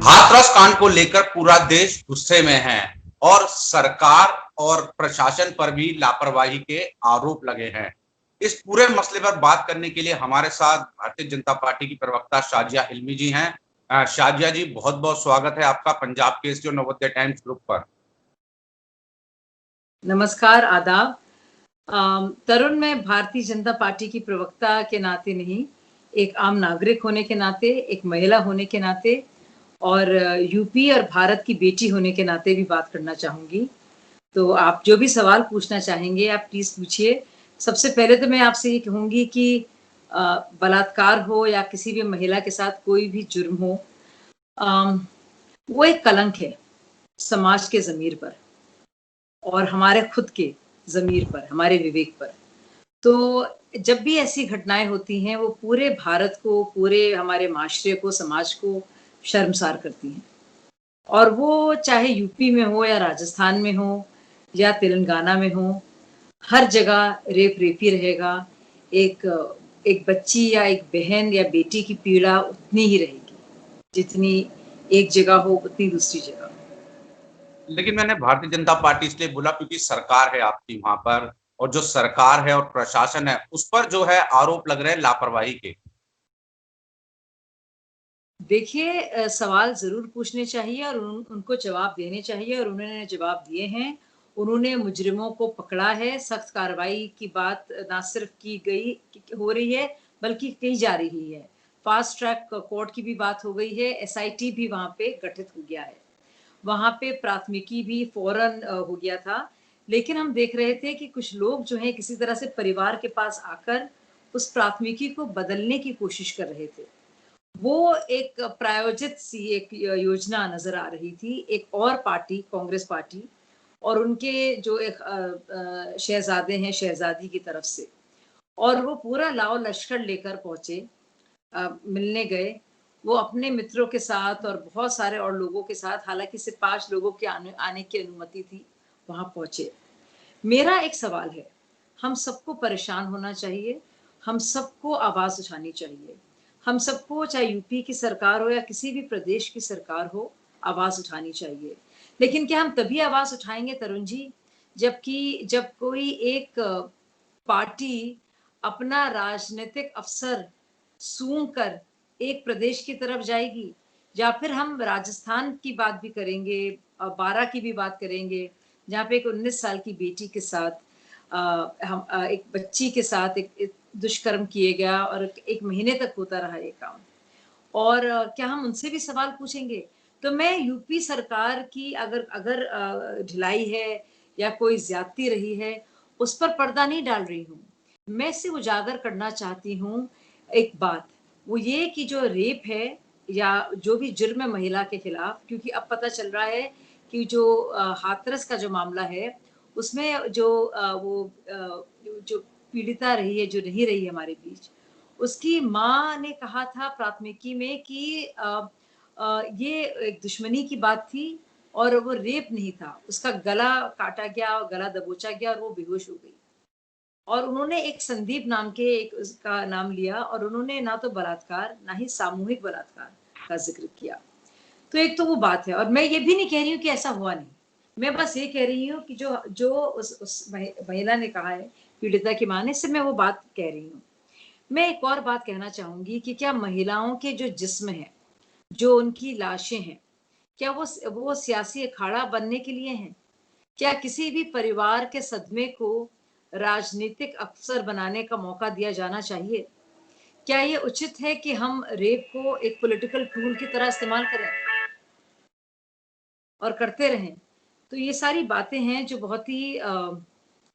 हाथरस कांड को लेकर पूरा देश गुस्से में है और सरकार और प्रशासन पर भी लापरवाही के आरोप लगे हैं। इस पूरे मसले पर बात करने के लिए हमारे साथ भारतीय जनता पार्टी की प्रवक्ता शाजिया इल्मी जी हैं। शाजिया जी, बहुत-बहुत स्वागत है आपका पंजाब केसरी और नवोदय टाइम्स ग्रुप पर। नमस्कार, आदाब। तरुण, मैं भारतीय जनता पार्टी की प्रवक्ता के नाते नहीं, एक आम नागरिक होने के नाते, एक महिला होने के नाते और यूपी और भारत की बेटी होने के नाते भी बात करना चाहूँगी। तो आप जो भी सवाल पूछना चाहेंगे, आप प्लीज़ पूछिए। सबसे पहले तो मैं आपसे ये कहूँगी कि बलात्कार हो या किसी भी महिला के साथ कोई भी जुर्म हो, अम, वो एक कलंक है समाज के ज़मीर पर और हमारे खुद के ज़मीर पर, हमारे विवेक पर। तो जब भी ऐसी घटनाएँ होती हैं, वो पूरे भारत को, पूरे हमारे माशरे को, समाज को शर्मसार करती हैं। और वो चाहे यूपी में हो या राजस्थान में हो या तेलंगाना में हो, हर जगह रेप रेप ही रहेगा। एक एक बच्ची या एक बहन या बेटी की पीड़ा उतनी ही रहेगी, जितनी एक जगह हो उतनी दूसरी जगह। लेकिन मैंने भारतीय जनता पार्टी इसलिए बोला क्योंकि सरकार है आपकी वहाँ पर, और जो सरकार है और प्रशासन है, उस पर जो है आरोप लग रहे हैं लापरवाही के। देखिए, सवाल ज़रूर पूछने चाहिए और उनको जवाब देने चाहिए और उन्होंने जवाब दिए हैं। उन्होंने मुजरिमों को पकड़ा है, सख्त कार्रवाई की बात ना सिर्फ़ की गई हो रही है, बल्कि की जा रही है। फ़ास्ट ट्रैक कोर्ट की भी बात हो गई है, एसआईटी भी वहाँ पे गठित हो गया है। वहाँ पे प्राथमिकी भी फ़ौरन हो गया था। लेकिन हम देख रहे थे कि कुछ लोग जो हैं किसी तरह से परिवार के पास आकर उस प्राथमिकी को बदलने की कोशिश कर रहे थे। वो एक प्रायोजित सी एक योजना नज़र आ रही थी। एक और पार्टी, कांग्रेस पार्टी और उनके जो एक शहज़ादे हैं, शहज़ादी की तरफ से और वो पूरा लाओ लश्कर लेकर पहुँचे, मिलने गए। वो अपने मित्रों के साथ और बहुत सारे और लोगों के साथ, हालाँकि सिर्फ़ 5 लोगों के आने आने की अनुमति थी, वहाँ पहुँचे। मेरा एक सवाल है, हम सबको परेशान होना चाहिए, हम सबको आवाज़ उठानी चाहिए। हम सबको, चाहे यूपी की सरकार हो या किसी भी प्रदेश की सरकार हो, आवाज़ उठानी चाहिए। लेकिन क्या हम तभी आवाज़ उठाएँगे तरुण जी, जब कोई एक पार्टी अपना राजनीतिक अवसर सूंघ कर एक प्रदेश की तरफ जाएगी, या फिर हम राजस्थान की बात भी करेंगे, 12 की भी बात करेंगे, जहाँ पे एक 19 साल की बेटी के साथ एक बच्ची के साथ एक दुष्कर्म किए गया और 1 महीने तक होता रहा ये काम। और क्या हम उनसे भी सवाल पूछेंगे? तो मैं यूपी सरकार की अगर अगर ढिलाई है या कोई ज़्यादती रही है, उस पर पर्दा नहीं डाल रही हूँ। मैं सिर्फ़ उजागर करना चाहती हूँ एक बात, वो ये कि जो रेप है या जो भी जुर्म है महिला के खिलाफ, क्योंकि अब पता चल रहा है कि जो हाथरस का जो मामला है, उसमें जो पीड़िता रही है, जो नहीं रही है हमारे बीच, उसकी माँ ने कहा था प्राथमिकी में कि ये एक दुश्मनी की बात थी और वो रेप नहीं था। उसका गला काटा गया और गला दबोचा गया और वो बेहोश हो गई। और उन्होंने एक संदीप नाम के एक उसका नाम लिया और उन्होंने ना तो बलात्कार, ना ही सामूहिक बलात्कार का ज़िक्र किया। तो एक तो वो बात है और मैं ये भी नहीं कह रही हूँ कि ऐसा हुआ नहीं। मैं बस ये कह रही हूँ कि जो जो उस महिला ने कहा है, पीड़िता की माँ ने, सिर्फ़ मैं वो बात कह रही हूँ। मैं एक और बात कहना चाहूँगी कि क्या महिलाओं के जो जिस्म हैं, जो उनकी लाशें हैं, क्या वो सियासी अखाड़ा बनने के लिए हैं? क्या किसी भी परिवार के सदमे को राजनीतिक अवसर बनाने का मौका दिया जाना चाहिए? क्या ये उचित है कि हम रेप को एक पॉलिटिकल टूल की तरह इस्तेमाल करें और करते रहें? तो ये सारी बातें हैं जो बहुत ही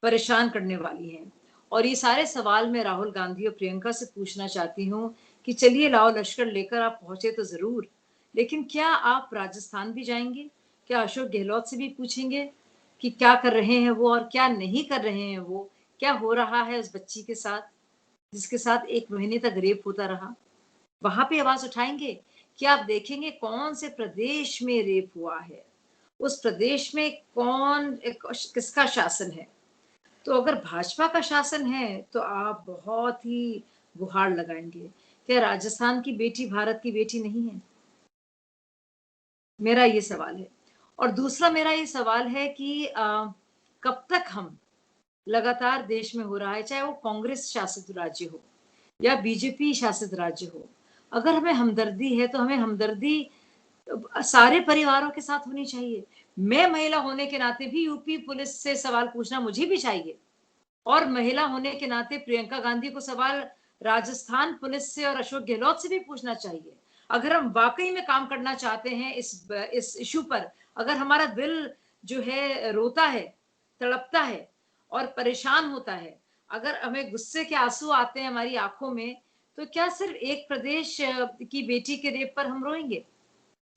परेशान करने वाली हैं। और ये सारे सवाल मैं राहुल गांधी और प्रियंका से पूछना चाहती हूँ कि चलिए लाओ लश्कर लेकर आप पहुँचे तो ज़रूर, लेकिन क्या आप राजस्थान भी जाएँगे? क्या अशोक गहलोत से भी पूछेंगे कि क्या कर रहे हैं वो और क्या नहीं कर रहे हैं वो? क्या हो रहा है उस बच्ची के साथ, जिसके साथ 1 महीने तक रेप होता रहा? वहाँ पे आवाज़ उठाएँगे? क्या आप देखेंगे कौन से प्रदेश में रेप हुआ है? उस प्रदेश में किसका शासन है? तो अगर भाजपा का शासन है, तो आप बहुत ही गुहार लगाएँगे। क्या राजस्थान की बेटी भारत की बेटी नहीं है? मेरा ये सवाल है। और दूसरा मेरा ये सवाल है कि कब तक हम लगातार देश में हो रहा है, चाहे वो कांग्रेस शासित राज्य हो या बीजेपी शासित राज्य हो, अगर हमें हमदर्दी है तो हमें हमदर्दी सारे परिवारों के साथ होनी चाहिए। मैं महिला होने के नाते भी यूपी पुलिस से सवाल पूछना मुझे भी चाहिए, और महिला होने के नाते प्रियंका गांधी को सवाल राजस्थान पुलिस से और अशोक गहलोत से भी पूछना चाहिए। अगर हम वाकई में काम करना चाहते हैं इस इशू पर, अगर हमारा दिल जो है रोता है, तड़पता है और परेशान होता है, अगर हमें गुस्से के आंसू आते हैं हमारी आंखों में, तो क्या सिर्फ एक प्रदेश की बेटी के रेप पर हम रोएंगे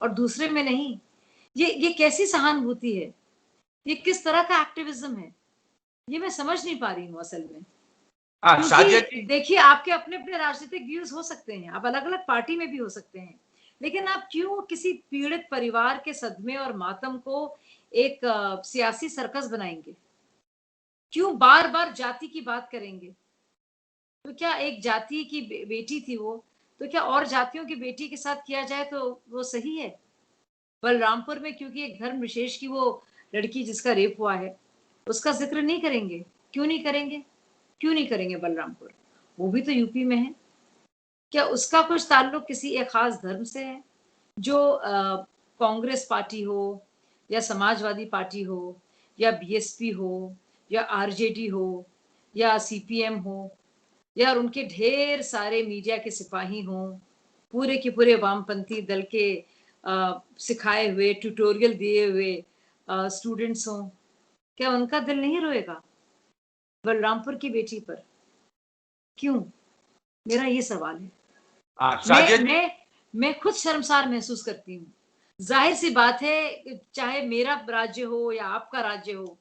और दूसरे में नहीं? ये कैसी सहानुभूति है? ये किस तरह का एक्टिविज्म है? ये मैं समझ नहीं पा रही हूँ असल में। शाजिया क्योंकि जी, देखिए, आपके अपने-अपने राजनीतिक व्यूज़ हो सकते हैं, आप अलग-अलग पार्टी में भी हो सकते हैं, लेकिन आप क्यों किसी पीड़ित परिवार के सदमे और मातम को एक सियासी सर्कस बनाएँगे? क्यों बार-बार जाति की बात करेंगे? तो क्या एक जाति की बेटी थी वो, तो क्या और जातियों की बेटी के साथ किया जाए तो वो सही है? बलरामपुर में क्योंकि एक धर्म विशेष की वो लड़की जिसका रेप हुआ है, उसका ज़िक्र नहीं करेंगे? क्यों नहीं करेंगे? क्यों नहीं करेंगे बलरामपुर? वो भी तो यूपी में है। क्या उसका कुछ ताल्लुक किसी एक ख़ास धर्म से है? जो कांग्रेस पार्टी हो या समाजवादी पार्टी हो या बीएसपी हो या आरजेडी हो या सीपीएम हो या उनके ढेर सारे मीडिया के सिपाही हों, पूरे के पूरे वामपंथी दल के सिखाए हुए, ट्यूटोरियल दिए हुए स्टूडेंट्स हों, क्या उनका दिल नहीं रोएगा बलरामपुर की बेटी पर? क्यों? मेरा ये सवाल है। शाजिया मैं जी, मैं मैं खुद शर्मसार महसूस करती हूँ। ज़ाहिर-सी बात है, चाहे मेरा राज्य हो या आपका राज्य हो,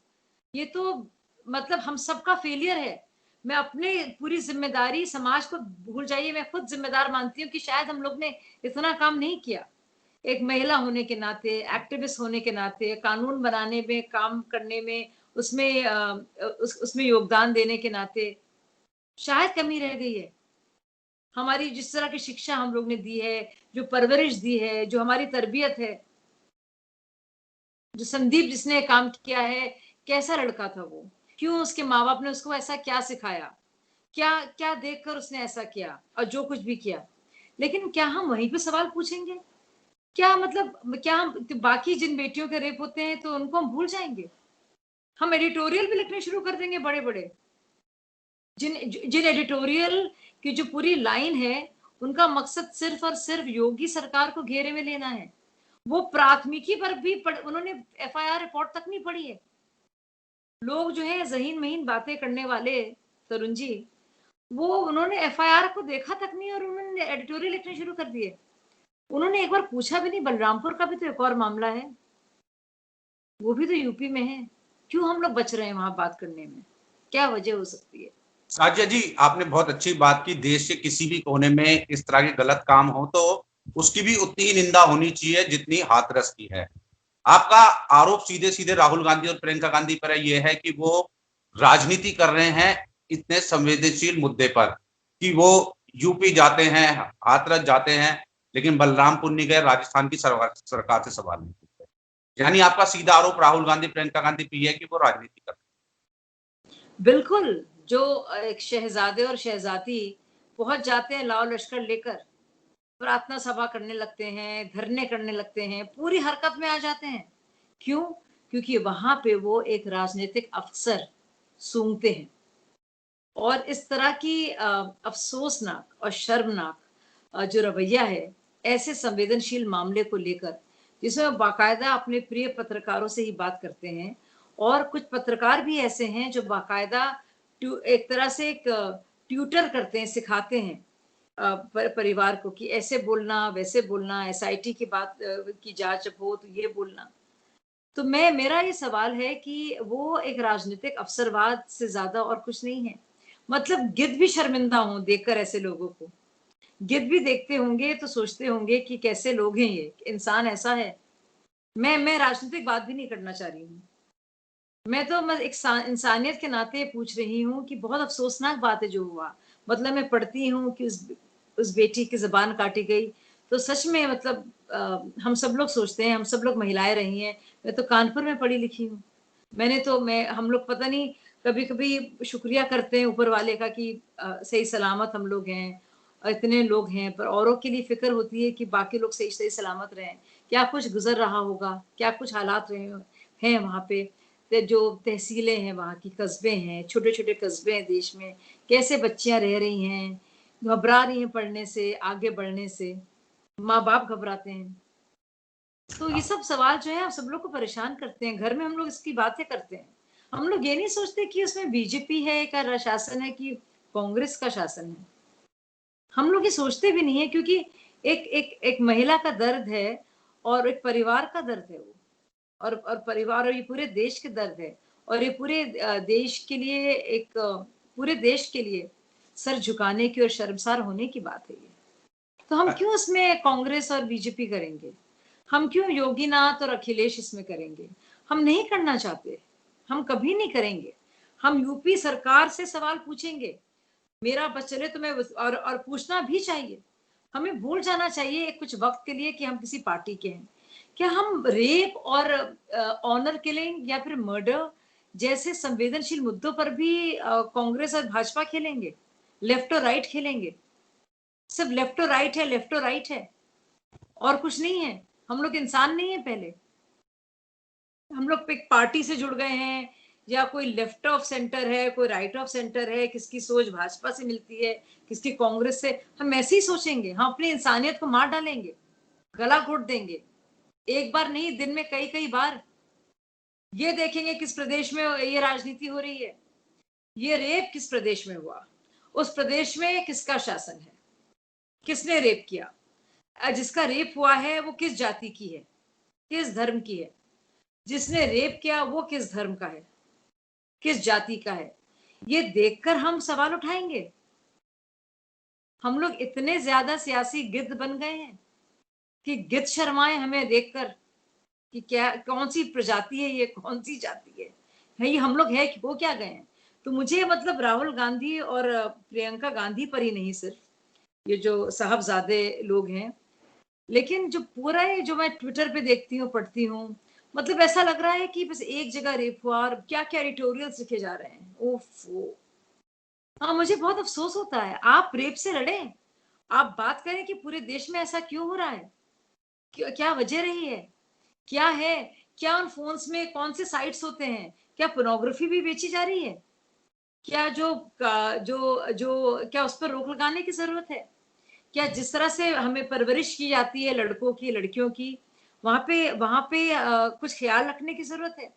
ये तो मतलब हम सबका फेलियर है। मैं अपने पूरी ज़िम्मेदारी समाज को भूल जाइए, मैं खुद ज़िम्मेदार मानती हूँ कि शायद हम लोग ने इतना काम नहीं किया। एक महिला होने के नाते, एक्टिविस्ट होने के नाते, कानून बनाने में, काम करने में, उसमें उसमें योगदान देने के नाते, शायद कमी रह गई है। हमारी जिस तरह की शिक्षा हम लोग ने दी है, जो परवरिश दी है, जो हमारी तरबियत है, जो संदीप जिसने काम किया है, कैसा लड़का था वो? क्यों उसके माँ-बाप ने उसको ऐसा क्या सिखाया? क्या क्या देखकर उसने ऐसा किया और जो कुछ भी किया? लेकिन क्या हम वहीं पे सवाल पूछेंगे? क्या मतलब क्या हम बाकी जिन बेटियों के रेप होते हैं तो उनको हम भूल जाएँगे? हम एडिटोरियल भी लिखने शुरू कर देंगे बड़े-बड़े। जिन एडिटोरियल की जो पूरी लाइन है, उनका मकसद सिर्फ़ और सिर्फ़ योगी सरकार को घेरे में लेना है। वो प्राथमिकी पर भी उन्होंने एफआईआर रिपोर्ट तक नहीं पढ़ी है। लोग जो है ज़हीन-महीन बातें करने वाले तरुण जी, वो उन्होंने एफआईआर को देखा तक नहीं और उन्होंने एडिटोरियल लिखने शुरू कर दिए। उन्होंने एक बार पूछा भी नहीं, बलरामपुर का भी तो एक और मामला है, वो भी तो यूपी में है। क्यों हम लोग बच रहे हैं वहाँ बात करने में? क्या वजह हो सकती है? साजिया जी, आपने बहुत अच्छी बात की। देश के किसी भी कोने में इस तरह के गलत काम हो तो उसकी भी उतनी ही निंदा होनी चाहिए जितनी हाथरस की है। आपका आरोप सीधे-सीधे राहुल गांधी और प्रियंका गांधी पर ये है कि वो राजनीति कर रहे हैं इतने संवेदनशील मुद्दे पर, कि वो यूपी जाते हैं, हाथरस जाते हैं, लेकिन बलरामपुर नहीं गए, राजस्थान की सरकार से सवाल नहीं पूछे। यानी आपका सीधा आरोप राहुल गांधी, प्रियंका गांधी पे ये है कि वो राजनीति कर बिल्कुल, जो एक शहज़ादे और शहज़ादी पहुँच जाते हैं लाव लश्कर लेकर, प्रार्थना सभा करने लगते हैं, धरने करने लगते हैं, पूरी हरकत में आ जाते हैं। क्यों? क्योंकि वहाँ पे वो एक राजनीतिक अफ़सर सूंघते हैं और इस तरह की अफ़सोसनाक और शर्मनाक जो रवैया है, ऐसे संवेदनशील मामले को लेकर, जिसमें वो बाकायदा अपने प्रिय पत्रकारों से ही बात करते हैं और कुछ पत्रकार भी ऐसे हैं जो बाकायदा एक तरह से एक ट्यूटर करते हैं, सिखाते हैं परिवार को कि ऐसे बोलना, वैसे बोलना, एसआईटी की बात की जाँच जब हो तो ये बोलना। तो मेरा ये सवाल है कि वो एक राजनीतिक अवसरवाद से ज़्यादा और कुछ नहीं है। मतलब गिद्ध भी शर्मिंदा हों देखकर ऐसे लोगों को। गिद्ध भी देखते होंगे तो सोचते होंगे कि कैसे लोग हैं ये, इंसान ऐसा है। मैं राजनीतिक बात भी नहीं करना चाह रही हूँ। मैं तो एक इंसानियत के नाते पूछ रही हूँ कि बहुत अफ़सोसनाक बात है जो हुआ। मतलब मैं पढ़ती हूँ कि उस बेटी की ज़ुबान काटी गई, तो सच में मतलब हम सब लोग सोचते हैं, हम सब लोग महिलाएँ रही हैं, मैं तो कानपुर में पढ़ी लिखी हूँ। मैं हम लोग पता नहीं कभी-कभी शुक्रिया करते हैं ऊपर वाले का कि सही सलामत हम लोग हैं, इतने लोग हैं, पर औरों के लिए फ़िक्र होती है कि बाकी लोग सही-सही सलामत रहें। क्या कुछ गुज़र रहा होगा, क्या कुछ हालात रहे हैं वहाँ पे, जो तहसीलें हैं वहाँ की, कस्बे हैं, छोटे-छोटे कस्बे हैं देश में, कैसे बच्चियाँ रह रही हैं, घबरा रही हैं पढ़ने से, आगे बढ़ने से, माँ-बाप घबराते हैं। तो ये सब सवाल जो है आप सब लोग को परेशान करते हैं। घर में हम लोग इसकी बातें करते हैं। हम लोग ये नहीं सोचते कि उसमें बीजेपी है का शासन है कि कांग्रेस का शासन है। हम लोग ये सोचते भी नहीं है क्योंकि एक महिला का दर्द है और एक परिवार का दर्द है वो और परिवार और ये पूरे देश के दर्द है और ये पूरे देश के लिए पूरे देश के लिए सर झुकाने की और शर्मसार होने की बात है ये। तो हम क्यों उसमें कांग्रेस और बीजेपी करेंगे? हम क्यों योगीनाथ और अखिलेश इसमें करेंगे? हम नहीं करना चाहते। हम कभी नहीं करेंगे। हम यूपी सरकार से सवाल पूछेंगे। मेरा बस चले तो मैं और पूछना भी चाहिए। हमें भूल जाना चाहिए एक कुछ वक़्त के लिए कि हम किसी पार्टी के हैं। क्या हम रेप और ऑनर किलिंग या फिर मर्डर जैसे संवेदनशील मुद्दों पर भी कांग्रेस और भाजपा खेलेंगे? लेफ्ट और राइट खेलेंगे? सिर्फ लेफ्ट और राइट है, लेफ्ट और राइट है और कुछ नहीं है। हम लोग इंसान नहीं है पहले। हम लोग एक पार्टी से जुड़ गए हैं या कोई लेफ्ट ऑफ सेंटर है, कोई राइट ऑफ सेंटर है, किसकी सोच भाजपा से मिलती है, किसकी कांग्रेस से। हम ऐसे ही सोचेंगे, हम अपनी इंसानियत को मार डालेंगे, गला घोट देंगे। एक बार नहीं, दिन में कई-कई बार। ये देखेंगे किस प्रदेश में ये राजनीति हो रही है। ये रेप किस प्रदेश में हुआ, उस प्रदेश में किसका शासन है, किसने रेप किया, जिसका रेप हुआ है वो किस जाति की है, किस धर्म की है, जिसने रेप किया वो किस धर्म का है, किस जाति का है। ये देखकर हम सवाल उठाएंगे। हम लोग इतने ज्यादा सियासी गिद्ध बन गए हैं कि गिद्ध शर्माए हमें देखकर कि क्या कौन सी प्रजाति है, ये कौन सी जाति है ये हम लोग है कि हो क्या गए हैं। तो मुझे मतलब राहुल गांधी और प्रियंका गांधी पर ही नहीं, सिर्फ ये जो साहबजादे लोग हैं, लेकिन जो पूरा है, जो मैं ट्विटर पे देखती हूँ, पढ़ती हूँ, मतलब ऐसा लग रहा है कि बस एक जगह रेप हुआ और क्या-क्या एडिटोरियल्स लिखे जा रहे हैं। ओफ़ो! हाँ, मुझे बहुत अफ़सोस होता है। आप रेप से लड़ें, आप बात करें कि पूरे देश में ऐसा क्यों हो रहा है? क्या वजह रही है? क्या है? क्या उन फ़ोन्स में कौन से साइट्स होते हैं? क्या पोर्नोग्राफ़ी भी बेची जा रही है? क्या जो क जो जो क्या उस पर रोक लगाने की ज़रूरत है? क्या जिस तरह से हमें परवरिश की जाती है लड़कों की, लड़कियों की, वहाँ पे कुछ ख़्याल रखने की ज़रूरत है?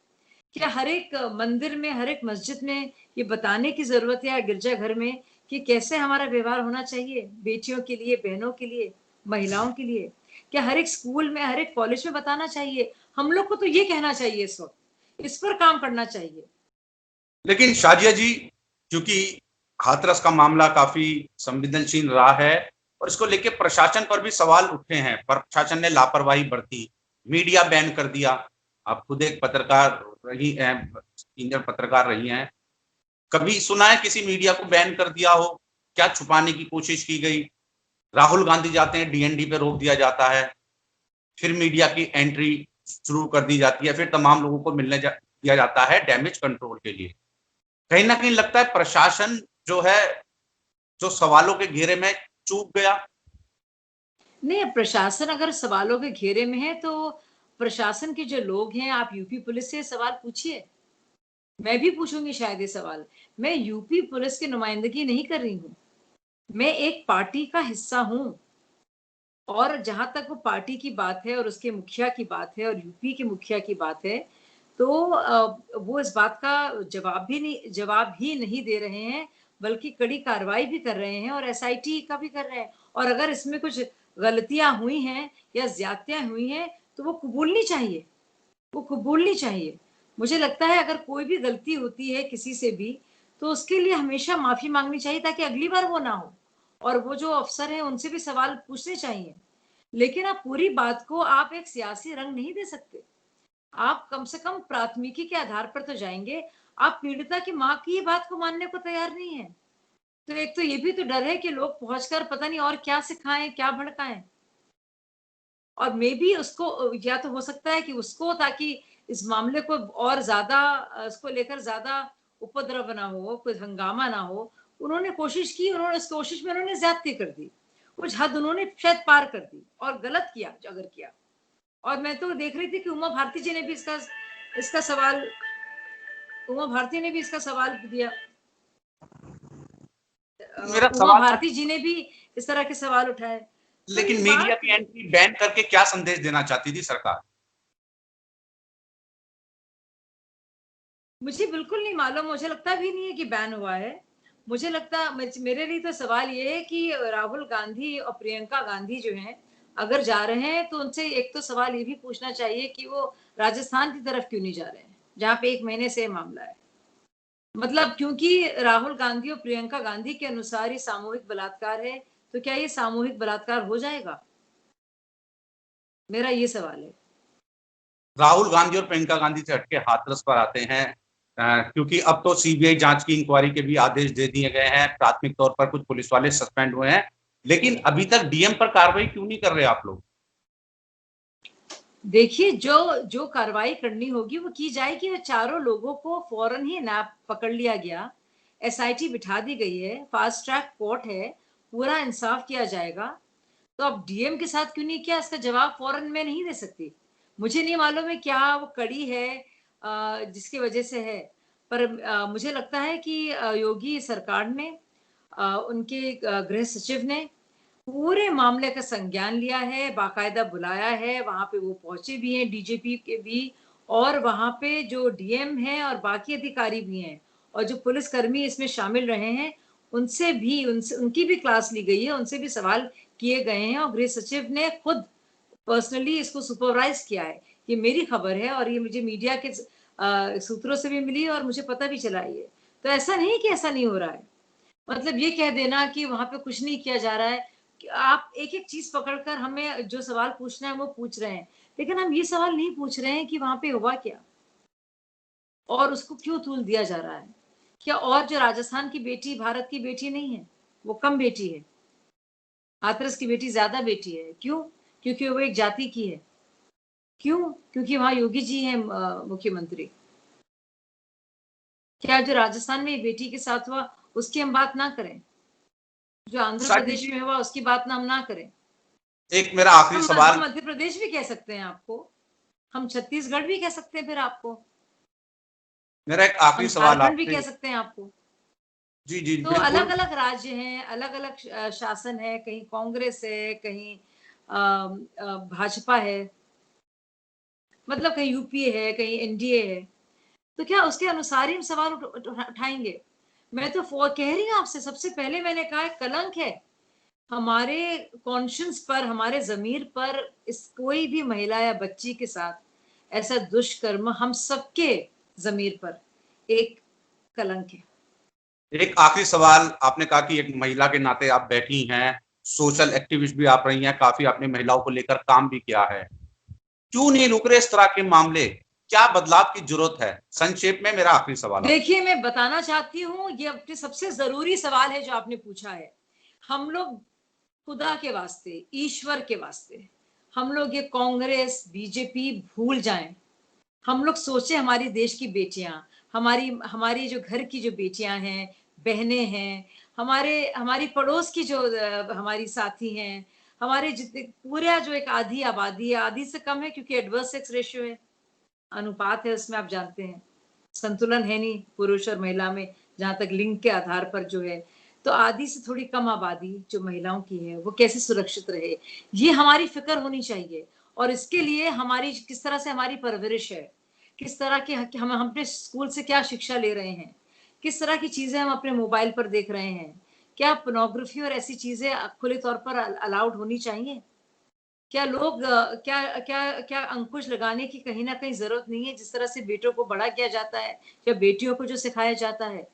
क्या हर एक मंदिर में, हर एक मस्जिद में ये बताने की ज़रूरत है या गिरजाघर में कि कैसे हमारा व्यवहार होना चाहिए बेटियों के लिए, बहनों के लिए, महिलाओं के लिए? क्या हर एक स्कूल में, हर एक कॉलेज में बताना चाहिए? हम लोग को तो ये कहना चाहिए इस वक़्त, इस पर काम करना चाहिए। लेकिन शाजिया जी, क्योंकि हाथरस का मामला काफी संवेदनशील रहा है और इसको लेके प्रशासन पर भी सवाल उठे हैं, पर प्रशासन ने लापरवाही बरती, मीडिया बैन कर दिया। आप खुद एक पत्रकार रही हैं, सीनियर पत्रकार रही हैं, कभी सुना है किसी मीडिया को बैन कर दिया हो? क्या छुपाने की कोशिश की गई? राहुल गांधी जाते हैं, डीएनडी पे रोक दिया जाता है, फिर मीडिया की एंट्री शुरू कर दी जाती है, फिर तमाम लोगों को दिया जाता है डैमेज कंट्रोल के लिए। कहीं न कहीं लगता है प्रशासन जो है, जो सवालों के घेरे में चूक गया। नहीं, प्रशासन अगर सवालों के घेरे में है, तो प्रशासन के जो लोग हैं, आप यूपी पुलिस से सवाल पूछिए। मैं भी पूछूँगी शायद ये सवाल। मैं यूपी पुलिस की नुमाइंदगी नहीं कर रही हूँ। मैं एक पार्टी का हिस्सा हूँ और जहाँ तक वो पार्टी की बात है और उसके मुखिया की बात है और यूपी के मुखिया की बात है, तो वो इस बात का जवाब ही नहीं दे रहे हैं, बल्कि कड़ी कार्रवाई भी कर रहे हैं और एसआईटी का भी कर रहे हैं। और अगर इसमें कुछ गलतियाँ हुई हैं या ज़्यादतियाँ हुई हैं, तो वो कबूलनी चाहिए। वो कबूलनी चाहिए। मुझे लगता है अगर कोई भी गलती होती है किसी से भी, तो उसके लिए हमेशा माफ़ी माँगनी चाहिए ताकि अगली बार वो ना हो। और वो जो अफ़सर हैं उनसे भी सवाल पूछने चाहिए। लेकिन आप पूरी बात को आप एक सियासी रंग नहीं दे सकते। आप कम से कम प्राथमिकी के आधार पर तो जाएँगे। आप पीड़िता की माँ की ही बात को मानने को तैयार नहीं हैं। तो एक तो ये भी तो डर है कि लोग पहुँचकर पता नहीं और क्या सिखाएँ, क्या भड़काएँ। और मे बी उसको या तो हो सकता है कि उसको, ताकि इस मामले को और ज़्यादा इसको लेकर ज़्यादा उपद्रव ना हो, कोई हंगामा ना हो, उन्होंने कोशिश की, उन्होंने उस कोशिश में उन्होंने ज़्यादती कर दी। कुछ हद उन्होंने शायद पार कर दी और गलत किया अगर किया। और मैं तो देख रही थी कि उमा भारती जी ने भी इसका सवाल उमा भारती ने भी इसका सवाल दिया। मेरा उमा सवाल था, भारती जी ने भी इस तरह के सवाल उठाए। तो ये लेकिन मीडिया बात की एंट्री बैन करके क्या संदेश देना चाहती थी सरकार? मुझे बिल्कुल नहीं मालूम, मुझे लगता भी नहीं है कि बैन हुआ है। मुझे लगता मेरे लिए तो सवाल ये है कि राहुल गांधी और प्रियंका गांधी जो हैं, अगर जा रहे हैं तो उनसे एक तो सवाल ये भी पूछना चाहिए कि वो राजस्थान की तरफ क्यों नहीं जा रहे हैं, जहाँ पे 1 महीने से मामला है। मतलब क्योंकि राहुल गांधी और प्रियंका गांधी के अनुसार ये सामूहिक बलात्कार है, तो क्या ये सामूहिक बलात्कार हो जाएगा? मेरा ये सवाल है। राहुल गांधी और प्रियंका गांधी से हटके हाथरस पर आते हैं, क्योंकि अब तो सीबीआई जांच की इंक्वायरी के भी आदेश दे दिए गए हैं। प्राथमिक तौर पर कुछ पुलिस वाले सस्पेंड हुए हैं, लेकिन अभी तक डीएम पर कार्रवाई क्यों नहीं कर रहे आप लोग? देखिए, जो जो कार्रवाई करनी होगी वो की जाएगी। वो चारों लोगों को फौरन ही नैप पकड़ लिया गया, एसआईटी बिठा दी गई है, फास्ट ट्रैक कोर्ट है, पूरा इंसाफ किया जाएगा। तो अब डीएम के साथ क्यों नहीं किया, इसका जवाब फौरन मैं नहीं दे सकती। मुझे नहीं मालूम है क्या वो कड़ी है जिसकी वजह से है, पर मुझे लगता है कि योगी सरकार ने, उनके गृह सचिव ने पूरे मामले का संज्ञान लिया है, बाकायदा बुलाया है, वहाँ पे वो पहुँचे भी हैं, डीजीपी के भी, और वहाँ पे जो डीएम हैं और बाकी अधिकारी भी हैं, और जो पुलिसकर्मी इसमें शामिल रहे हैं, उनसे उनकी भी क्लास ली गई है, उनसे भी सवाल किए गए हैं, और गृह सचिव ने खुद पर्सनली इसको सुपरवाइज़ किया है। ये मेरी खबर है और ये मुझे मीडिया के सूत्रों से भी मिली और मुझे पता भी चला ये। तो ऐसा नहीं कि ऐसा नहीं हो रहा है। मतलब ये कह देना कि वहाँ पे कुछ नहीं किया जा रहा है, कि आप एक-एक चीज़ पकड़कर हमें जो सवाल पूछना है वो पूछ रहे हैं। लेकिन हम ये सवाल नहीं पूछ रहे हैं कि वहाँ पे हुआ क्या? और उसको क्यों तूल दिया जा रहा है? क्या और जो राजस्थान की बेटी भारत की बेटी नहीं है? वो कम बेटी है। हाथरस की बेटी ज़्यादा बेटी है। क्यों? क्योंकि वो एक जाति की है। क्यों? क्योंकि वहाँ योगी जी हैं मुख्यमंत्री। क्या जो राजस्थान में बेटी के साथ हुआ उसकी हम बात ना करें? जो आंध्र साजिद प्रदेश जी, में हुआ उसकी बात ना हम ना करें? एक मेरा आखिरी हम सवाल। मध्य प्रदेश भी कह सकते हैं आपको, हम छत्तीसगढ़ भी कह सकते हैं फिर आपको, मेरा एक हम आखिरी सवाल झारखंड भी आपसे। कह सकते हैं आपको। जी जी तो बिल्कुल। अलग-अलग राज्य हैं, अलग-अलग शासन है, कहीं कांग्रेस है, कहीं भाजपा है, मतलब कहीं यूपीए है, कहीं एनडीए है। तो क्या उसके अनुसार ही हम सवाल उठाएँगे? मैं तो कह रही हूँ आपसे, सबसे पहले मैंने कहा है कलंक है। हमारे कॉन्शियस पर, हमारे ज़मीर पर इस कोई भी महिला या बच्ची के साथ ऐसा दुष्कर्म हम सबके ज़मीर पर एक कलंक है। एक आखिरी सवाल, आपने कहा कि एक महिला के नाते आप बैठी हैं, सोशल एक्टिविस्ट भी आप रही हैं, काफी आपने महिलाओं को लेकर काम भी किया है। क्यों नहीं रुक रहे इस तरह के मामले? क्या बदलाव की जरूरत है? संक्षेप में मेरा आखिरी सवाल आप। देखिए, मैं बताना चाहती हूँ, ये अपने सबसे ज़रूरी सवाल है जो आपने पूछा है। हम लोग खुदा के वास्ते, ईश्वर के वास्ते, हम लोग ये कांग्रेस, बीजेपी भूल जाएँ। हम लोग सोचे हमारी देश की बेटियाँ, हमारी हमारी जो घर की जो बेटियाँ हैं, बहनें हैं, हमारी पड़ोस की जो हमारी साथी हैं, हमारे जितने पूरा जो एक आधी आबादी है, आधी से कम है क्योंकि एडवर्स सेक्स रेशियो है, अनुपात है उसमें, आप जानते हैं। संतुलन है नहीं पुरुष और महिला में, जहाँ तक लिंग के आधार पर जो है। तो आधी से थोड़ी कम आबादी जो महिलाओं की है, वो कैसे सुरक्षित रहे, ये हमारी फ़िक्र होनी चाहिए। और इसके लिए हमारी किस तरह से हमारी परवरिश है, किस तरह के हम अपने स्कूल से क्या शिक्षा ले रहे हैं, किस तरह की चीज़ें हम अपने मोबाइल पर देख रहे हैं। क्या पोर्नोग्राफ़ी और ऐसी चीज़ें खुले तौर पर अलाउड होनी चाहिए? क्या लोग क्या क्या क्या अंकुश लगाने की कहीं न कहीं ज़रूरत नहीं है, जिस तरह से बेटों को बड़ा किया जाता है या बेटियों को जो सिखाया जाता है?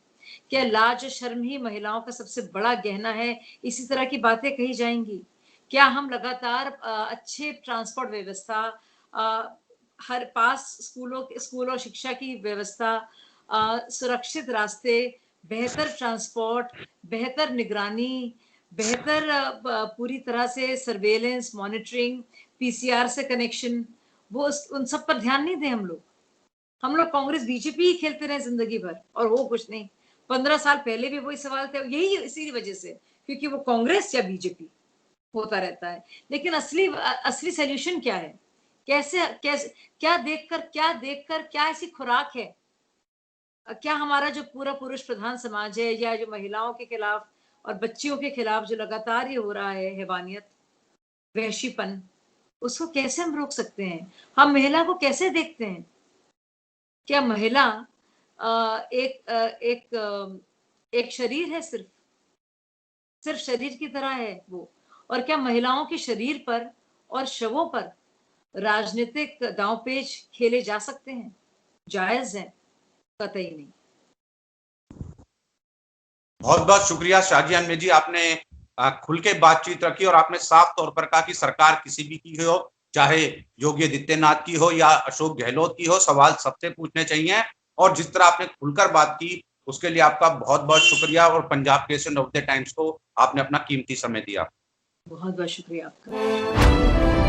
क्या लाज और शर्म ही महिलाओं का सबसे बड़ा गहना है, इसी तरह की बातें कही जाएँगी? क्या हम लगातार अच्छे ट्रांसपोर्ट व्यवस्था, अ, हर पास स्कूलों शिक्षा की व्यवस्था, सुरक्षित रास्ते, बेहतर ट्रांसपोर्ट, बेहतर निगरानी, बेहतर पूरी तरह से सर्वेलेंस, मॉनिटरिंग, पीसीआर से कनेक्शन, उन सब पर ध्यान नहीं दें हम लोग। हम लोग कांग्रेस बीजेपी ही खेलते रहे जिंदगी भर और वो कुछ नहीं। 15 साल पहले भी वही सवाल थे, यही इसी वजह से, क्योंकि वो कांग्रेस या बीजेपी होता रहता है। लेकिन असली सॉल्यूशन क्या है? कैसे कैसे क्या देखकर क्या ऐसी खुराक है? क्या हमारा जो पूरा पुरुष प्रधान समाज है, या जो महिलाओं के खिलाफ और बच्चियों के खिलाफ जो लगातार ये हो रहा है हैवानियत, वहशीपन, उसको कैसे हम रोक सकते हैं? हम महिला को कैसे देखते हैं? क्या महिला एक शरीर है, सिर्फ शरीर की तरह है वो? और क्या महिलाओं के शरीर पर और शवों पर राजनीतिक दांवपेच खेले जा सकते हैं? जायज है? कतई नहीं। बहुत बहुत शुक्रिया शाजिया अन्वे जी, आपने खुल के बातचीत रखी और आपने साफ तौर पर कहा कि सरकार किसी भी की हो, चाहे योगी आदित्यनाथ की हो या अशोक गहलोत की हो, सवाल सबसे पूछने चाहिए। और जिस तरह आपने खुलकर बात की उसके लिए आपका बहुत बहुत शुक्रिया, और पंजाब केसरी नवोदय टाइम्स को आपने अपना कीमती समय दिया। बहुत बहुत शुक्रिया आपका।